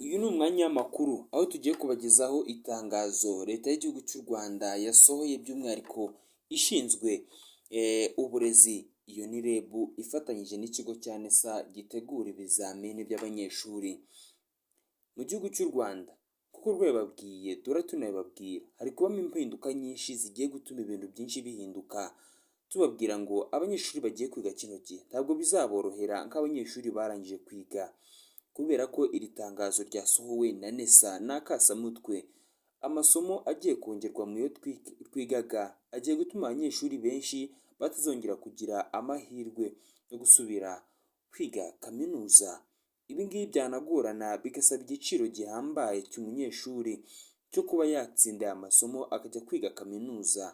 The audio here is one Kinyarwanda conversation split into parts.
Uyu ni umwanya w'amakuru aho tugiye kubagezaho itangazo leta y'igihugu cy'u Rwanda yasohoye by'umwihariko ishinzwe uburezi. Iyo ni REB ifatanyije n'ikigo cya NESA gitegura ibizamini by'abanyeshuri mu gihugu cy'u Rwanda. Kuko rwababwiye dore tunababwira hari kubamo impinduka nyinshi zigiye gutuma ibintu byinshi bihinduka. Tubabwira ngo abanyeshuri bagiye kwiga kino gihe ntabwo bizaborohera nk'abanyeshuri barangije kwiga, kubera ko iri tangazo ryasohowe na NESA n'akasamutwe. Amasomo agiye kongerwa mu yo twigaga agiye gutuma abanyeshuri benshi batazongera kugira amahirwe yo gusubira kwiga kaminuza. Ibi ngibi byanagorana bigasaba igiciro gihambaye cy'umunyeshuri cyo kuba yatsinda aya masomo akajya kwiga kaminuza.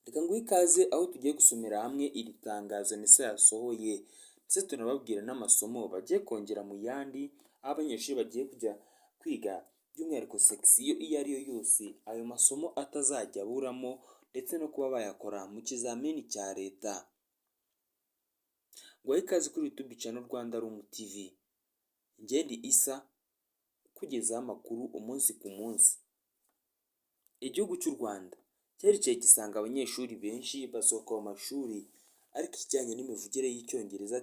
Reka nguhe ikaze aho tugiye gusomera hamwe iri tangazo NESA yasohoye, ndetse tunababwira n'amasomo bagiye kongera mu yandi, aho abanyeshuri bagiye kujya kwiga by'umwihariko sekisiyo iyo ari yo yose ayo masomo atazajya aburamo, ndetse no kuba bayakora mu kizamini cya leta. Nguhaye ikaze kuri YouTube channel Rwanda Room TV. Njye ndi Isa kugezaho amakuru umunsi ku munsi. Igihugu cy'u Rwanda cyerekeye gisanga abanyeshuri benshi basohoka mu mashuri ariko ikijyanye n'imivugire y'icyongereza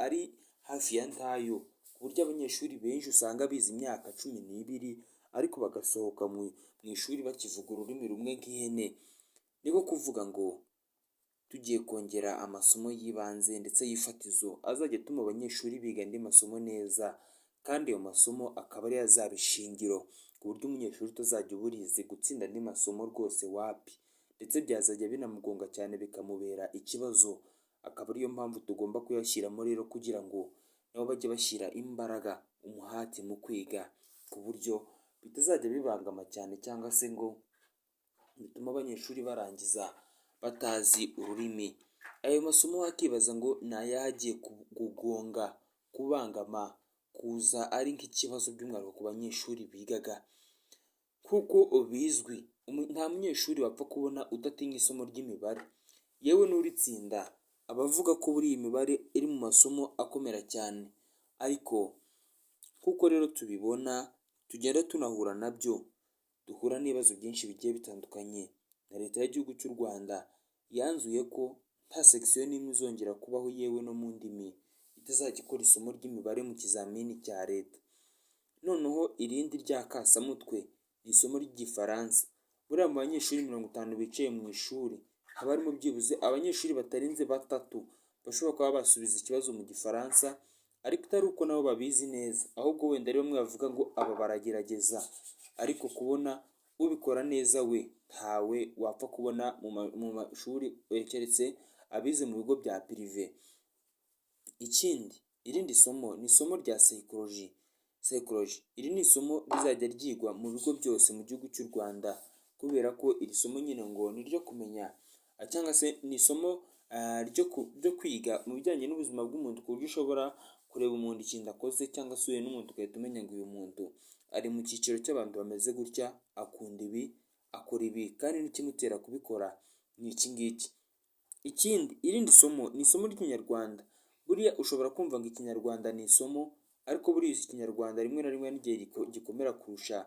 ari hafi ya ntayo, ku buryo abanyeshuri benshi usanga bize imyaka 12 ariko bagasohoka mu ishuri bakivuga ururimi rumwe nk'ihene. Niko kuvuga ngo tugiye kongera amasomo y'ibanze ndetse y'ifatizo azajya atuma abanyeshuri biga andi masomo neza, kandi ayo masomo akaba ari azaba ishingiro, ku buryo umunyeshuri utazajya uburize gutsinda andi masomo rwose wapi, ndetse byazajya binamugonga cyane bikamubera ikibazo. Akaba ariyo mpamvu tugomba kuyashyiramo rero, kugira ngo nabo bajye bashyira imbaraga umuhati mu kwiga, ku buryo bitazajya bibangama cyane cyangwa se ngo bituma abanyeshuri barangiza batazi ururimi. Ayo masomo wakibaza ngo ni ayahe agiye kugonga, kubangama, kuza ari nk'ikibazo by'umwihariko ku banyeshuri bigaga, kuko bizwi nta munyeshuri wapfa kubona udatinya isomo ry'imibare. Yewe n'uritsinda abavuga ko buri iyi mibare iri mu masomo akomera cyane, ariko kuko rero tubibona tugenda tunahura nabyo, duhura n'ibibazo byinshi bigiye bitandukanye, na leta y'igihugu cy'u Rwanda yanzuye ko nta sekisiyo n'imwe izongera kubaho yewe no mu ndimi itazajya ikora isomo ry'imibare mu kizamini cya leta. Noneho irindi ry'akasamutwe ni isomo ry'igifaransa. Buriya mu banyeshuri 50 bicaye mu ishuri haba harimo byibuze abanyeshuri batarenze 3 bashobora kuba basubiza ikibazo mu gifaransa, ariko atari uko nabo babizi neza, ahubwo wenda ari bamwe bavuga ngo aba baragerageza, ariko kubona ubikora neza we ntawe wapfa kubona mu mashuri keretse abize mu bigo bya pirive. Ikindi, irindi somo ni isomo rya psychology. Iri ni isomo rizajya ryigwa mu bigo byose mu gihugu cy'u Rwanda, kubera ko iri somo nyine ngo ni ryo kumenya cyangwa se ni isomo ryo kwiga mu bijyanye n'ubuzima bw'umuntu, ku buryo ushobora kureba umuntu ikintu akoze cyangwa se uhuye n'umuntu ugahita umenya ngo uyu muntu ari mu cyiciro cy'abantu bameze gutya, akunda ibi, akora ibi, kandi n'ikimutera kubikora ni iki ngiki. Ikindi, irindi somo ni isomo ry'ikinyarwanda. Buriya ushobora kumva ngo ikinyarwanda ni isomo, ariko buriya ikinyarwanda rimwe na rimwe n'igihe gikomera kurusha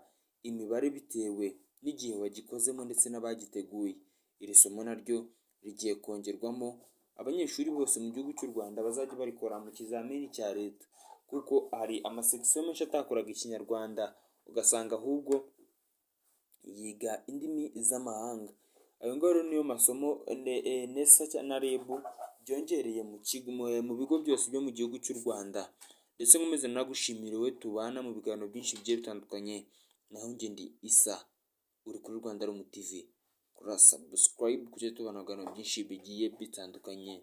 imibare bitewe n'igihe wagikozemo ndetse n'abagiteguye. Iri somo naryo rigiye kongerwamo abanyeshuri bose mu gihugu cy'u Rwanda bazajya barikora mu kizamini cya leta, kuko hari amasekisiyo menshi atakoraga ikinyarwanda, ugasanga ahubwo yiga indimi z'amahanga. Ayo ngayo rero niyo masomo NESA na REB byongereye mu bigo byose byo mu gihugu cy'u Rwanda. Ndetse nkomeze nagushimira wowe tubana mu biganiro byinshi bigiye bitandukanye. Naho njye ndi Isa, uri kuri Rwanda Room TV. Kora subscribe kugira tubana mu biganiro byinshi bigiye bitandukanye.